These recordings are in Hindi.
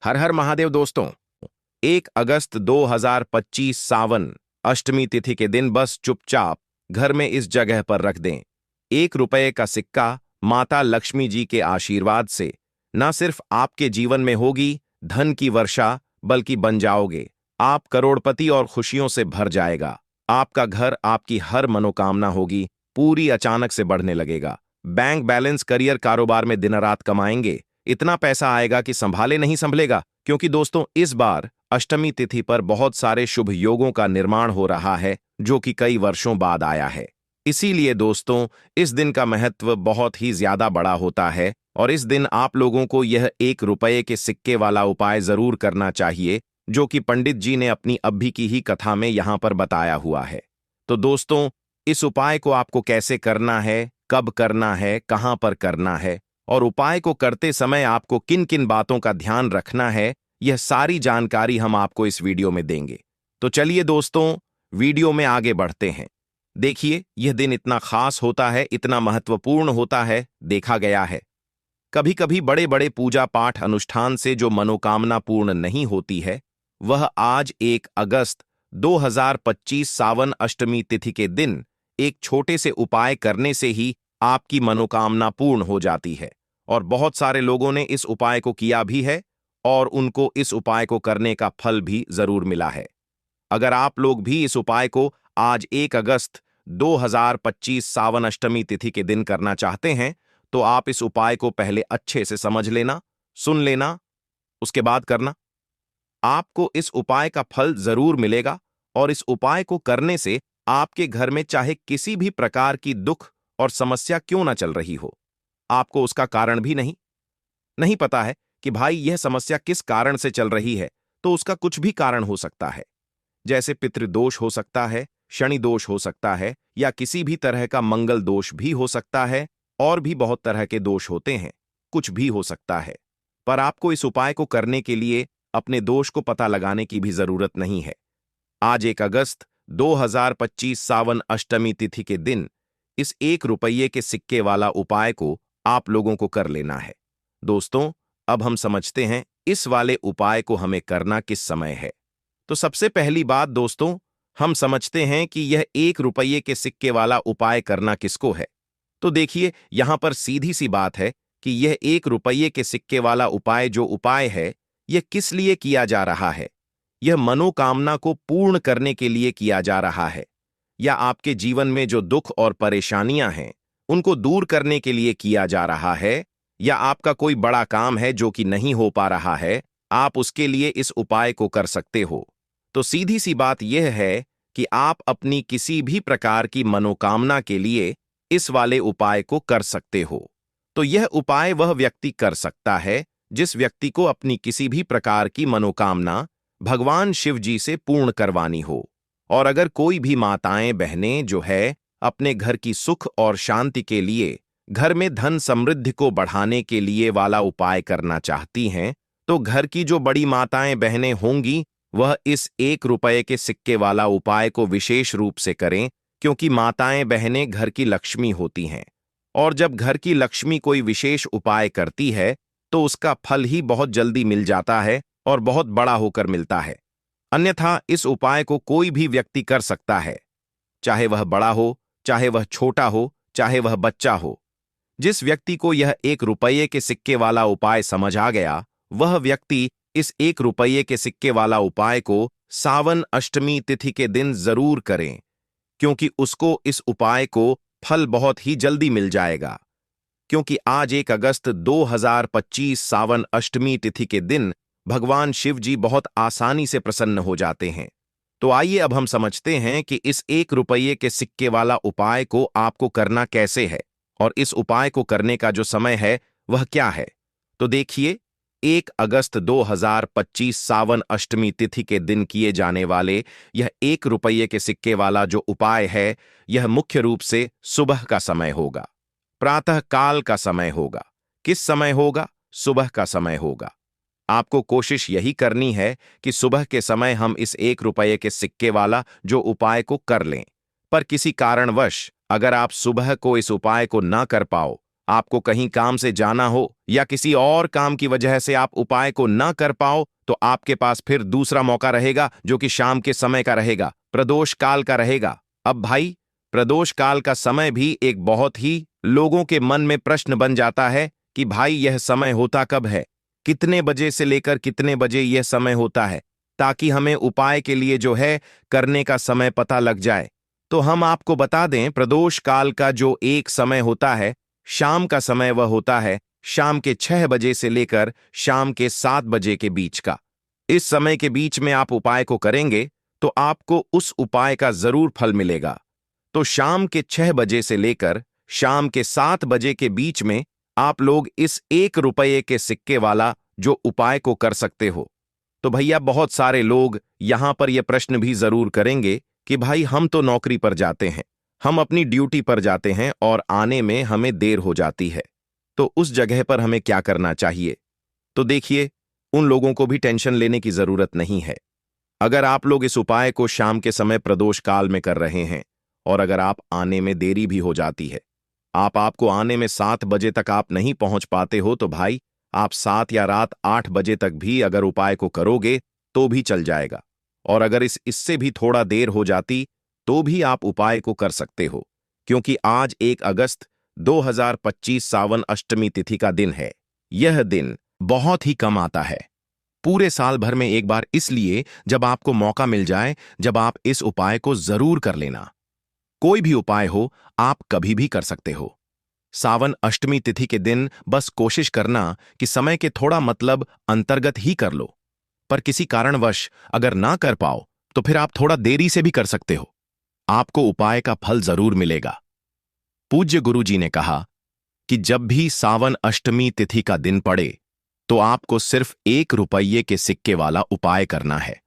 हर हर महादेव दोस्तों। 1 अगस्त 2025 सावन अष्टमी तिथि के दिन बस चुपचाप घर में इस जगह पर रख दें। 1 रुपये का सिक्का माता लक्ष्मी जी के आशीर्वाद से न सिर्फ आपके जीवन में होगी धन की वर्षा, बल्कि बन जाओगे आप करोड़पति और खुशियों से भर जाएगा। आपका घर, आपकी हर मनोकामना होगी पूरी अचानक से बढ़ने लगेगा। बैंक बैलेंस, करियर, कारोबार में दिन रात कमाएंगे, इतना पैसा आएगा कि संभाले नहीं संभलेगा। क्योंकि दोस्तों, इस बार अष्टमी तिथि पर बहुत सारे शुभ योगों का निर्माण हो रहा है जो कि कई वर्षों बाद आया है। इसीलिए दोस्तों, इस दिन का महत्व बहुत ही ज्यादा बड़ा होता है और इस दिन आप लोगों को यह 1 रुपये के सिक्के वाला उपाय जरूर करना चाहिए जो कि पंडित जी ने अपनी अभी की ही कथा में यहां पर बताया हुआ है। तो दोस्तों, इस उपाय को आपको कैसे करना है, कब करना है, कहां पर करना है और उपाय को करते समय आपको किन किन बातों का ध्यान रखना है, यह सारी जानकारी हम आपको इस वीडियो में देंगे। तो चलिए दोस्तों, वीडियो में आगे बढ़ते हैं। देखिए, यह दिन इतना खास होता है, इतना महत्वपूर्ण होता है, देखा गया है कभी कभी बड़े बड़े पूजा पाठ अनुष्ठान से जो मनोकामना पूर्ण नहीं होती है, वह आज 1 अगस्त 2025 सावन अष्टमी तिथि के दिन एक छोटे से उपाय करने से ही आपकी मनोकामना पूर्ण हो जाती है। और बहुत सारे लोगों ने इस उपाय को किया भी है और उनको इस उपाय को करने का फल भी जरूर मिला है। अगर आप लोग भी इस उपाय को आज 1 अगस्त 2025 सावन अष्टमी तिथि के दिन करना चाहते हैं, तो आप इस उपाय को पहले अच्छे से समझ लेना, सुन लेना, उसके बाद करना। आपको इस उपाय का फल जरूर मिलेगा और इस उपाय को करने से आपके घर में चाहे किसी भी प्रकार की दुख और समस्या क्यों ना चल रही हो, आपको उसका कारण भी नहीं पता है कि भाई यह समस्या किस कारण से चल रही है, तो उसका कुछ भी कारण हो सकता है। जैसे पितृदोष हो सकता है, शनि दोष हो सकता है, या किसी भी तरह का मंगल दोष भी हो सकता है, और भी बहुत तरह के दोष होते हैं, कुछ भी हो सकता है। पर आपको इस उपाय को करने के लिए अपने दोष को पता लगाने की भी जरूरत नहीं है। आज 1 अगस्त 2025 सावन अष्टमी तिथि के दिन इस 1 रुपये के सिक्के वाला उपाय को आप लोगों को कर लेना है। दोस्तों, अब हम समझते हैं इस वाले उपाय को हमें करना किस समय है। तो सबसे पहली बात दोस्तों, हम समझते हैं कि यह 1 रुपये के सिक्के वाला उपाय करना किसको है। तो देखिए, यहां पर सीधी सी बात है कि यह 1 रुपये के सिक्के वाला उपाय जो उपाय है, यह किस लिए किया जा रहा है। यह मनोकामना को पूर्ण करने के लिए किया जा रहा है, या आपके जीवन में जो दुख और परेशानियां हैं उनको दूर करने के लिए किया जा रहा है, या आपका कोई बड़ा काम है जो कि नहीं हो पा रहा है, आप उसके लिए इस उपाय को कर सकते हो। तो सीधी सी बात यह है कि आप अपनी किसी भी प्रकार की मनोकामना के लिए इस वाले उपाय को कर सकते हो। तो यह उपाय वह व्यक्ति कर सकता है जिस व्यक्ति को अपनी किसी भी प्रकार की मनोकामना भगवान शिव जी से पूर्ण करवानी हो। और अगर कोई भी माताएं बहनें जो है अपने घर की सुख और शांति के लिए, घर में धन समृद्धि को बढ़ाने के लिए वाला उपाय करना चाहती हैं, तो घर की जो बड़ी माताएं बहनें होंगी वह इस 1 रुपये के सिक्के वाला उपाय को विशेष रूप से करें, क्योंकि माताएं बहनें घर की लक्ष्मी होती हैं और जब घर की लक्ष्मी कोई विशेष उपाय करती है तो उसका फल ही बहुत जल्दी मिल जाता है और बहुत बड़ा होकर मिलता है। अन्यथा इस उपाय को कोई भी व्यक्ति कर सकता है, चाहे वह बड़ा हो, चाहे वह छोटा हो, चाहे वह बच्चा हो। जिस व्यक्ति को यह 1 रुपये के सिक्के वाला उपाय समझ आ गया, वह व्यक्ति इस 1 रुपये के सिक्के वाला उपाय को सावन अष्टमी तिथि के दिन जरूर करें, क्योंकि उसको इस उपाय को फल बहुत ही जल्दी मिल जाएगा। क्योंकि आज 1 अगस्त 2025 सावन अष्टमी तिथि के दिन भगवान शिव जी बहुत आसानी से प्रसन्न हो जाते हैं। तो आइए अब हम समझते हैं कि इस 1 रुपये के सिक्के वाला उपाय को आपको करना कैसे है और इस उपाय को करने का जो समय है वह क्या है। तो देखिए, 1 अगस्त 2025 सावन अष्टमी तिथि के दिन किए जाने वाले यह 1 रुपये के सिक्के वाला जो उपाय है, यह मुख्य रूप से सुबह का समय होगा, प्रातः काल का समय होगा। किस समय होगा? सुबह का समय होगा। आपको कोशिश यही करनी है कि सुबह के समय हम इस 1 रुपये के सिक्के वाला जो उपाय को कर लें। पर किसी कारणवश अगर आप सुबह को इस उपाय को ना कर पाओ, आपको कहीं काम से जाना हो या किसी और काम की वजह से आप उपाय को ना कर पाओ, तो आपके पास फिर दूसरा मौका रहेगा, जो कि शाम के समय का रहेगा, प्रदोष काल का रहेगा। अब भाई, प्रदोष काल का समय भी एक बहुत ही लोगों के मन में प्रश्न बन जाता है कि भाई यह समय होता कब है, कितने बजे से लेकर कितने बजे यह समय होता है, ताकि हमें उपाय के लिए जो है करने का समय पता लग जाए। तो हम आपको बता दें, प्रदोष काल का जो एक समय होता है, शाम का समय, वह होता है शाम के 6 बजे से लेकर शाम के 7 बजे के बीच का। इस समय के बीच में आप उपाय को करेंगे तो आपको उस उपाय का जरूर फल मिलेगा। तो शाम के 6 बजे से लेकर शाम के 7 बजे के बीच में आप लोग इस 1 रुपये के सिक्के वाला जो उपाय को कर सकते हो। तो भैया, बहुत सारे लोग यहां पर यह प्रश्न भी जरूर करेंगे कि भाई हम तो नौकरी पर जाते हैं, हम अपनी ड्यूटी पर जाते हैं और आने में हमें देर हो जाती है, तो उस जगह पर हमें क्या करना चाहिए। तो देखिए, उन लोगों को भी टेंशन लेने की जरूरत नहीं है। अगर आप लोग इस उपाय को शाम के समय प्रदोष काल में कर रहे हैं और अगर आप आने में देरी भी हो जाती है, आपको आने में 7 बजे तक आप नहीं पहुंच पाते हो, तो भाई आप 7 या रात 8 बजे तक भी अगर उपाय को करोगे तो भी चल जाएगा। और अगर इससे भी थोड़ा देर हो जाती तो भी आप उपाय को कर सकते हो, क्योंकि आज 1 अगस्त 2025 सावन अष्टमी तिथि का दिन है। यह दिन बहुत ही कम आता है, पूरे साल भर में एक बार, इसलिए जब आपको मौका मिल जाए, जब आप इस उपाय को जरूर कर लेना। कोई भी उपाय हो, आप कभी भी कर सकते हो। सावन अष्टमी तिथि के दिन बस कोशिश करना कि समय के थोड़ा मतलब अंतर्गत ही कर लो, पर किसी कारणवश अगर ना कर पाओ तो फिर आप थोड़ा देरी से भी कर सकते हो, आपको उपाय का फल जरूर मिलेगा। पूज्य गुरु जी ने कहा कि जब भी सावन अष्टमी तिथि का दिन पड़े तो आपको सिर्फ 1 रुपये के सिक्के वाला उपाय करना है।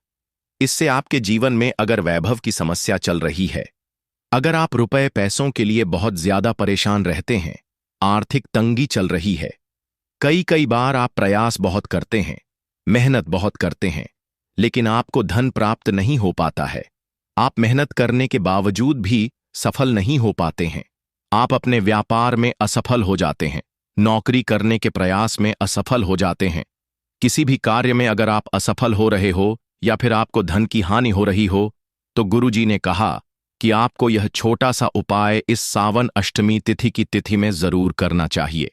इससे आपके जीवन में अगर वैभव की समस्या चल रही है, अगर आप रुपए पैसों के लिए बहुत ज्यादा परेशान रहते हैं, आर्थिक तंगी चल रही है, कई बार आप प्रयास बहुत करते हैं, मेहनत बहुत करते हैं, लेकिन आपको धन प्राप्त नहीं हो पाता है, आप मेहनत करने के बावजूद भी सफल नहीं हो पाते हैं, आप अपने व्यापार में असफल हो जाते हैं, नौकरी करने के प्रयास में असफल हो जाते हैं, किसी भी कार्य में अगर आप असफल हो रहे हो या फिर आपको धन की हानि हो रही हो, तो गुरुजी ने कहा कि आपको यह छोटा सा उपाय इस सावन अष्टमी तिथि की तिथि में जरूर करना चाहिए।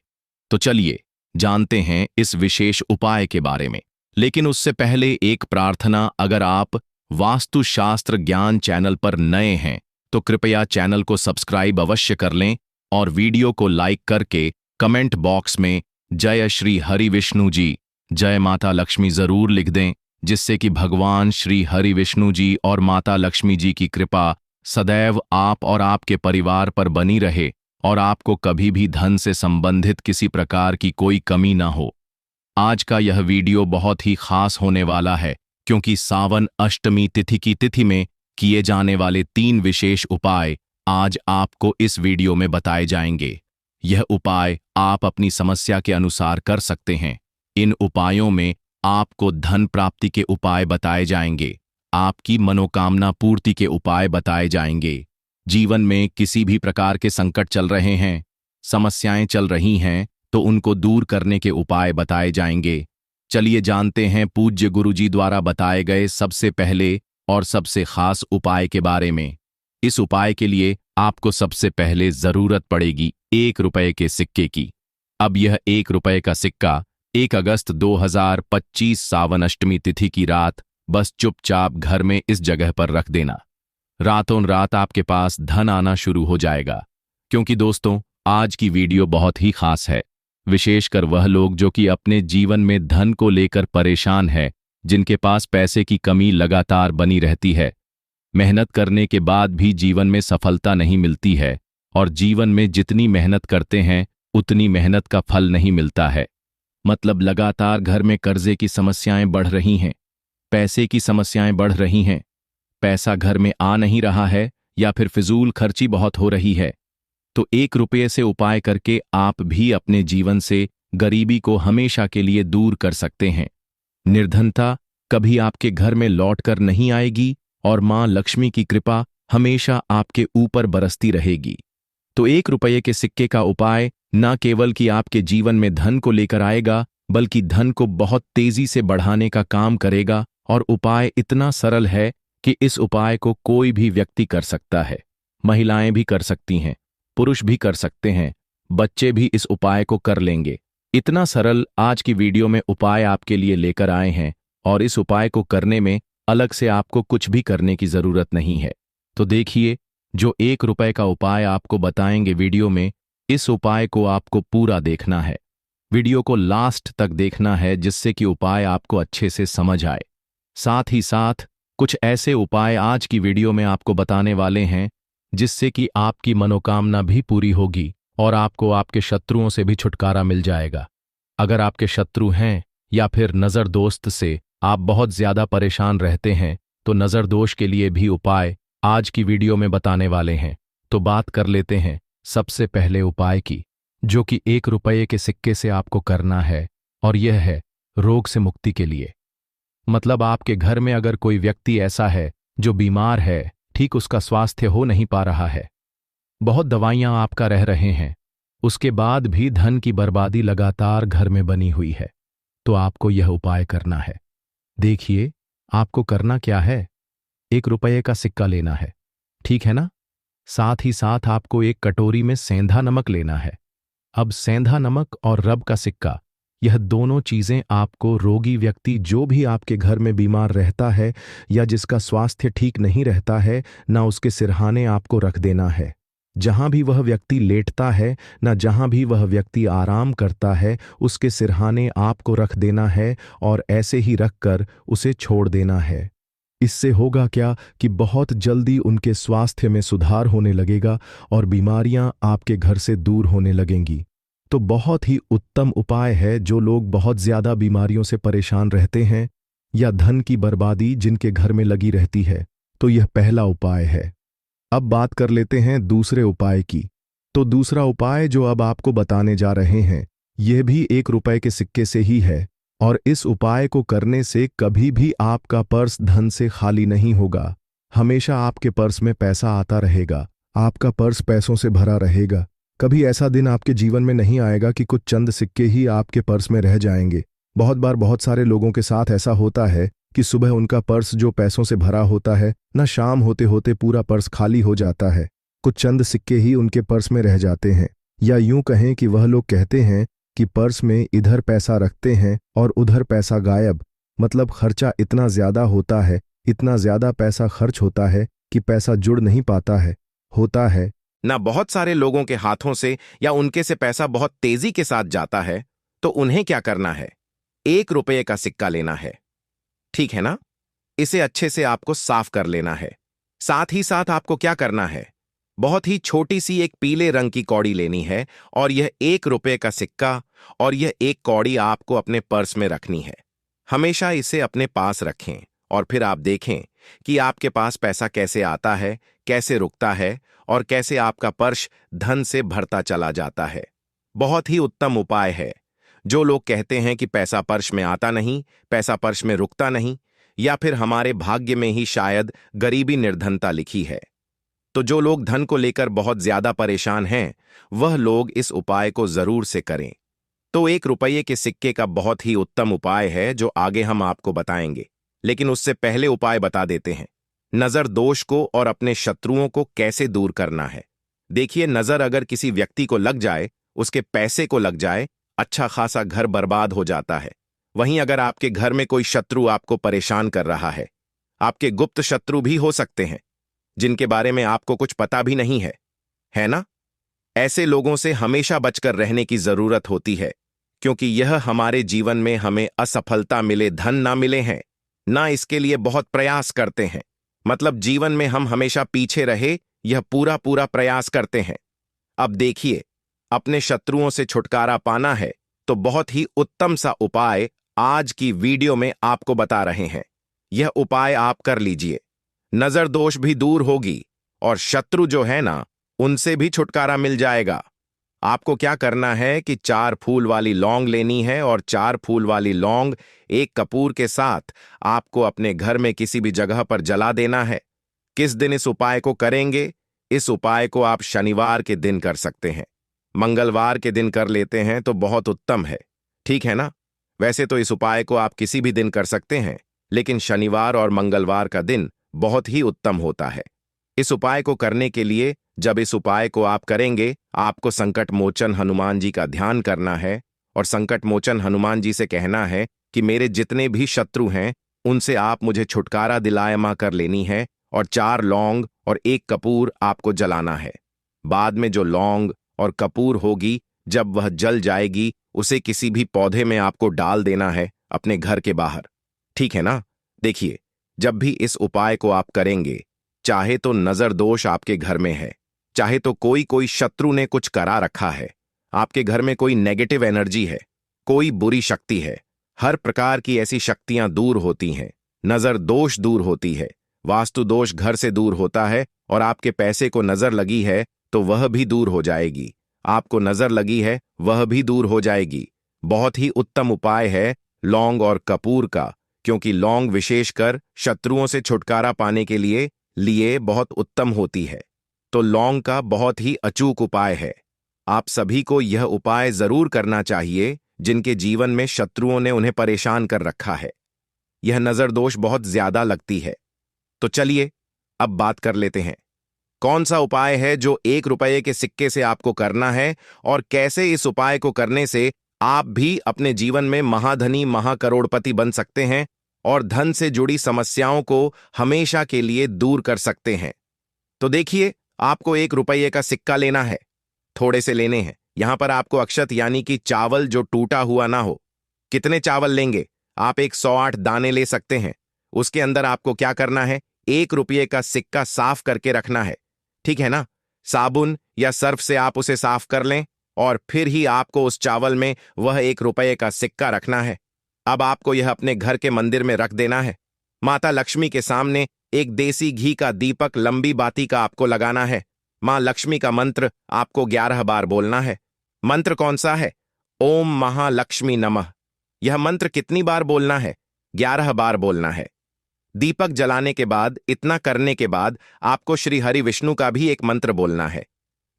तो चलिए जानते हैं इस विशेष उपाय के बारे में, लेकिन उससे पहले एक प्रार्थना, अगर आप वास्तुशास्त्र ज्ञान चैनल पर नए हैं तो कृपया चैनल को सब्सक्राइब अवश्य कर लें और वीडियो को लाइक करके कमेंट बॉक्स में जय श्री हरि विष्णु जी, जय माता लक्ष्मी जरूर लिख दें, जिससे कि भगवान श्री हरि विष्णु जी और माता लक्ष्मी जी की कृपा सदैव आप और आपके परिवार पर बनी रहे और आपको कभी भी धन से संबंधित किसी प्रकार की कोई कमी ना हो। आज का यह वीडियो बहुत ही खास होने वाला है, क्योंकि सावन अष्टमी तिथि की तिथि में किए जाने वाले 3 विशेष उपाय आज आपको इस वीडियो में बताए जाएंगे। यह उपाय आप अपनी समस्या के अनुसार कर सकते हैं। इन उपायों में आपको धन प्राप्ति के उपाय बताए जाएंगे, आपकी मनोकामना पूर्ति के उपाय बताए जाएंगे। जीवन में किसी भी प्रकार के संकट चल रहे हैं, समस्याएं चल रही हैं, तो उनको दूर करने के उपाय बताए जाएंगे। चलिए जानते हैं पूज्य गुरुजी द्वारा बताए गए सबसे पहले और सबसे खास उपाय के बारे में। इस उपाय के लिए आपको सबसे पहले जरूरत पड़ेगी 1 रुपये के सिक्के की। अब यह 1 रुपये का सिक्का 1 अगस्त 2025 सावन अष्टमी तिथि की रात बस चुपचाप घर में इस जगह पर रख देना। रातों रात आपके पास धन आना शुरू हो जाएगा। क्योंकि दोस्तों, आज की वीडियो बहुत ही खास है, विशेषकर वह लोग जो कि अपने जीवन में धन को लेकर परेशान है, जिनके पास पैसे की कमी लगातार बनी रहती है, मेहनत करने के बाद भी जीवन में सफलता नहीं मिलती है और जीवन में जितनी मेहनत करते हैं उतनी मेहनत का फल नहीं मिलता है। मतलब लगातार घर में कर्जे की समस्याएं बढ़ रही हैं, पैसे की समस्याएं बढ़ रही हैं, पैसा घर में आ नहीं रहा है या फिर फिजूल खर्ची बहुत हो रही है। तो 1 रुपये से उपाय करके आप भी अपने जीवन से गरीबी को हमेशा के लिए दूर कर सकते हैं। निर्धनता कभी आपके घर में लौटकर नहीं आएगी और मां लक्ष्मी की कृपा हमेशा आपके ऊपर बरसती रहेगी। तो 1 रुपये के सिक्के का उपाय न केवल कि आपके जीवन में धन को लेकर आएगा, बल्कि धन को बहुत तेजी से बढ़ाने का काम करेगा। और उपाय इतना सरल है कि इस उपाय को कोई भी व्यक्ति कर सकता है। महिलाएं भी कर सकती हैं, पुरुष भी कर सकते हैं, बच्चे भी इस उपाय को कर लेंगे। इतना सरल आज की वीडियो में उपाय आपके लिए लेकर आए हैं, और इस उपाय को करने में अलग से आपको कुछ भी करने की जरूरत नहीं है। तो देखिए, जो 1 रुपए का उपाय आपको बताएंगे वीडियो में, इस उपाय को आपको पूरा देखना है। वीडियो को लास्ट तक देखना है, जिससे कि उपाय आपको अच्छे से समझ आए। साथ ही साथ कुछ ऐसे उपाय आज की वीडियो में आपको बताने वाले हैं, जिससे कि आपकी मनोकामना भी पूरी होगी और आपको आपके शत्रुओं से भी छुटकारा मिल जाएगा। अगर आपके शत्रु हैं या फिर नजर दोस्त से आप बहुत ज्यादा परेशान रहते हैं, तो नजर दोष के लिए भी उपाय आज की वीडियो में बताने वाले हैं। तो बात कर लेते हैं सबसे पहले उपाय की, जो कि 1 रुपये के सिक्के से आपको करना है, और यह है रोग से मुक्ति के लिए। मतलब आपके घर में अगर कोई व्यक्ति ऐसा है जो बीमार है, ठीक उसका स्वास्थ्य हो नहीं पा रहा है, बहुत दवाइयां आपका रह रहे हैं, उसके बाद भी धन की बर्बादी लगातार घर में बनी हुई है, तो आपको यह उपाय करना है। देखिए, आपको करना क्या है, 1 रुपये का सिक्का लेना है, ठीक है ना। साथ ही साथ आपको एक कटोरी में सेंधा नमक लेना है। अब सेंधा नमक और रब का सिक्का, यह दोनों चीजें आपको रोगी व्यक्ति, जो भी आपके घर में बीमार रहता है या जिसका स्वास्थ्य ठीक नहीं रहता है, ना उसके सिरहाने आपको रख देना है। जहां भी वह व्यक्ति लेटता है, ना जहां भी वह व्यक्ति आराम करता है, उसके सिरहाने आपको रख देना है, और ऐसे ही रखकर उसे छोड़ देना है। इससे होगा क्या कि बहुत जल्दी उनके स्वास्थ्य में सुधार होने लगेगा और बीमारियां आपके घर से दूर होने लगेंगी। तो बहुत ही उत्तम उपाय है। जो लोग बहुत ज्यादा बीमारियों से परेशान रहते हैं या धन की बर्बादी जिनके घर में लगी रहती है, तो यह पहला उपाय है। अब बात कर लेते हैं दूसरे उपाय की। तो दूसरा उपाय जो अब आपको बताने जा रहे हैं, यह भी 1 रुपए के सिक्के से ही है, और इस उपाय को करने से कभी भी आपका पर्स धन से खाली नहीं होगा। हमेशा आपके पर्स में पैसा आता रहेगा, आपका पर्स पैसों से भरा रहेगा। कभी ऐसा दिन आपके जीवन में नहीं आएगा कि कुछ चंद सिक्के ही आपके पर्स में रह जाएंगे। बहुत बार बहुत सारे लोगों के साथ ऐसा होता है कि सुबह उनका पर्स जो पैसों से भरा होता है, न शाम होते होते पूरा पर्स खाली हो जाता है। कुछ चंद सिक्के ही उनके पर्स में रह जाते हैं। या यूं कहें कि वह लोग कहते हैं कि पर्स में इधर पैसा रखते हैं और उधर पैसा गायब। मतलब खर्चा इतना ज्यादा होता है, इतना ज्यादा पैसा खर्च होता है कि पैसा जुड़ नहीं पाता है। होता है ना, बहुत सारे लोगों के हाथों से या उनके से पैसा बहुत तेजी के साथ जाता है। तो उन्हें क्या करना है, 1 रुपये का सिक्का लेना है, ठीक है ना। इसे अच्छे से आपको साफ कर लेना है। साथ ही साथ आपको क्या करना है, बहुत ही छोटी सी एक पीले रंग की कौड़ी लेनी है, और यह 1 रुपये का सिक्का और यह एक कौड़ी आपको अपने पर्स में रखनी है। हमेशा इसे अपने पास रखें, और फिर आप देखें कि आपके पास पैसा कैसे आता है, कैसे रुकता है, और कैसे आपका पर्स धन से भरता चला जाता है। बहुत ही उत्तम उपाय है। जो लोग कहते हैं कि पैसा पर्स में आता नहीं, पैसा पर्स में रुकता नहीं, या फिर हमारे भाग्य में ही शायद गरीबी निर्धनता लिखी है, तो जो लोग धन को लेकर बहुत ज्यादा परेशान हैं, वह लोग इस उपाय को जरूर से करें। तो 1 रुपये के सिक्के का बहुत ही उत्तम उपाय है, जो आगे हम आपको बताएंगे। लेकिन उससे पहले उपाय बता देते हैं, नजर दोष को और अपने शत्रुओं को कैसे दूर करना है। देखिए, नजर अगर किसी व्यक्ति को लग जाए, उसके पैसे को लग जाए, अच्छा खासा घर बर्बाद हो जाता है। वहीं अगर आपके घर में कोई शत्रु आपको परेशान कर रहा है, आपके गुप्त शत्रु भी हो सकते हैं, जिनके बारे में आपको कुछ पता भी नहीं है ना। ऐसे लोगों से हमेशा बचकर रहने की जरूरत होती है, क्योंकि यह हमारे जीवन में हमें असफलता मिले, धन ना मिले हैं, ना इसके लिए बहुत प्रयास करते हैं। मतलब जीवन में हम हमेशा पीछे रहे, यह पूरा पूरा प्रयास करते हैं। अब देखिए, अपने शत्रुओं से छुटकारा पाना है, तो बहुत ही उत्तम सा उपाय आज की वीडियो में आपको बता रहे हैं। यह उपाय आप कर लीजिए, नजर दोष भी दूर होगी, और शत्रु जो है ना, उनसे भी छुटकारा मिल जाएगा। आपको क्या करना है कि 4 फूल वाली लौंग लेनी है, और 4 फूल वाली लौंग एक कपूर के साथ आपको अपने घर में किसी भी जगह पर जला देना है। किस दिन इस उपाय को करेंगे? इस उपाय को आप शनिवार के दिन कर सकते हैं। मंगलवार के दिन कर लेते हैं तो बहुत उत्तम है, ठीक है ना? वैसे तो इस उपाय को आप किसी भी दिन कर सकते हैं, लेकिन शनिवार और मंगलवार का दिन बहुत ही उत्तम होता है। इस उपाय को करने के लिए जब इस उपाय को आप करेंगे, आपको संकट मोचन हनुमान जी का ध्यान करना है और संकट मोचन हनुमान जी से कहना है कि मेरे जितने भी शत्रु हैं उनसे आप मुझे छुटकारा दिलायमा कर लेनी है, और 4 लौंग और 1 कपूर आपको जलाना है। बाद में जो लौंग और कपूर होगी, जब वह जल जाएगी, उसे किसी भी पौधे में आपको डाल देना है अपने घर के बाहर, ठीक है ना? देखिए, जब भी इस उपाय को आप करेंगे, चाहे तो नजर दोष आपके घर में है, चाहे तो कोई शत्रु ने कुछ करा रखा है, आपके घर में कोई नेगेटिव एनर्जी है, कोई बुरी शक्ति है, हर प्रकार की ऐसी शक्तियां दूर होती हैं। नजर दोष दूर होती है, वास्तु दोष घर से दूर होता है, और आपके पैसे को नजर लगी है तो वह भी दूर हो जाएगी। आपको नजर लगी है वह भी दूर हो जाएगी। बहुत ही उत्तम उपाय है लौंग और कपूर का, क्योंकि लौंग विशेषकर शत्रुओं से छुटकारा पाने के लिए बहुत उत्तम होती है। तो लौंग का बहुत ही अचूक उपाय है। आप सभी को यह उपाय जरूर करना चाहिए जिनके जीवन में शत्रुओं ने उन्हें परेशान कर रखा है। यह नजर दोष बहुत ज्यादा लगती है। तो चलिए अब बात कर लेते हैं, कौन सा उपाय है जो 1 रुपये के सिक्के से आपको करना है, और कैसे इस उपाय को करने से आप भी अपने जीवन में महाधनी महाकरोड़पति बन सकते हैं और धन से जुड़ी समस्याओं को हमेशा के लिए दूर कर सकते हैं। तो देखिए, आपको 1 रुपये का सिक्का लेना है। थोड़े से लेने हैं। यहां पर आपको अक्षत यानी कि चावल जो टूटा हुआ ना हो। कितने चावल लेंगे? आप 108 दाने ले सकते हैं। उसके अंदर आपको क्या करना है? 1 रुपये का सिक्का साफ करके रखना है, ठीक है ना? साबुन या सर्फ से आप उसे साफ कर लें, और फिर ही आपको उस चावल में वह 1 रुपये का सिक्का रखना है। अब आपको यह अपने घर के मंदिर में रख देना है। माता लक्ष्मी के सामने एक देसी घी का दीपक लंबी बाती का आपको लगाना है। मां लक्ष्मी का मंत्र आपको 11 बार बोलना है। मंत्र कौन सा है? ओम महालक्ष्मी नमः। यह मंत्र कितनी बार बोलना है? 11 बार बोलना है। दीपक जलाने के बाद, इतना करने के बाद आपको श्री हरि विष्णु का भी एक मंत्र बोलना है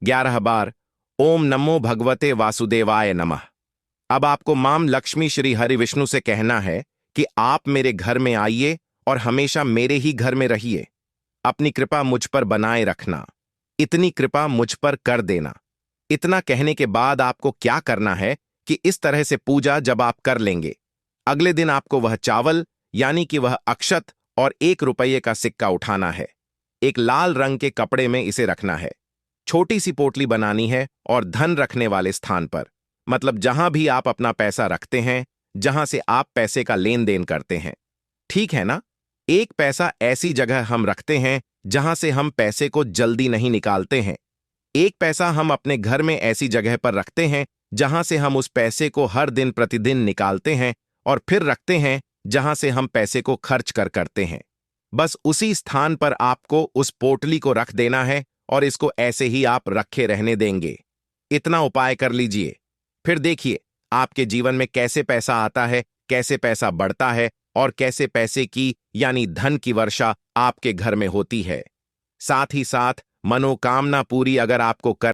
11 बार। ओम नमो भगवते वासुदेवाय नमः। अब आपको माम लक्ष्मी श्री हरि विष्णु से कहना है कि आप मेरे घर में आइए और हमेशा मेरे ही घर में रहिए। अपनी कृपा मुझ पर बनाए रखना, इतनी कृपा मुझ पर कर देना। इतना कहने के बाद आपको क्या करना है कि इस तरह से पूजा जब आप कर लेंगे, अगले दिन आपको वह चावल यानी कि वह अक्षत और 1 रुपये का सिक्का उठाना है। एक लाल रंग के कपड़े में इसे रखना है। छोटी सी पोटली बनानी है और धन रखने वाले स्थान पर, मतलब जहां भी आप अपना पैसा रखते हैं, जहां से आप पैसे का लेन देन करते हैं, ठीक है ना? एक पैसा ऐसी जगह हम रखते हैं जहां से हम पैसे को जल्दी नहीं निकालते हैं। एक पैसा हम अपने घर में ऐसी जगह पर रखते हैं जहां से हम उस पैसे को हर दिन प्रतिदिन निकालते हैं और फिर रखते हैं जहां से हम पैसे को खर्च करते हैं। बस उसी स्थान पर आपको उस पोटली को रख देना है और इसको ऐसे ही आप रखे रहने देंगे। इतना उपाय कर लीजिए, फिर देखिए आपके जीवन में कैसे पैसा आता है, कैसे पैसा बढ़ता है और कैसे पैसे की यानी धन की वर्षा आपके घर में होती है। साथ ही साथ मनोकामना पूरी अगर आपको कर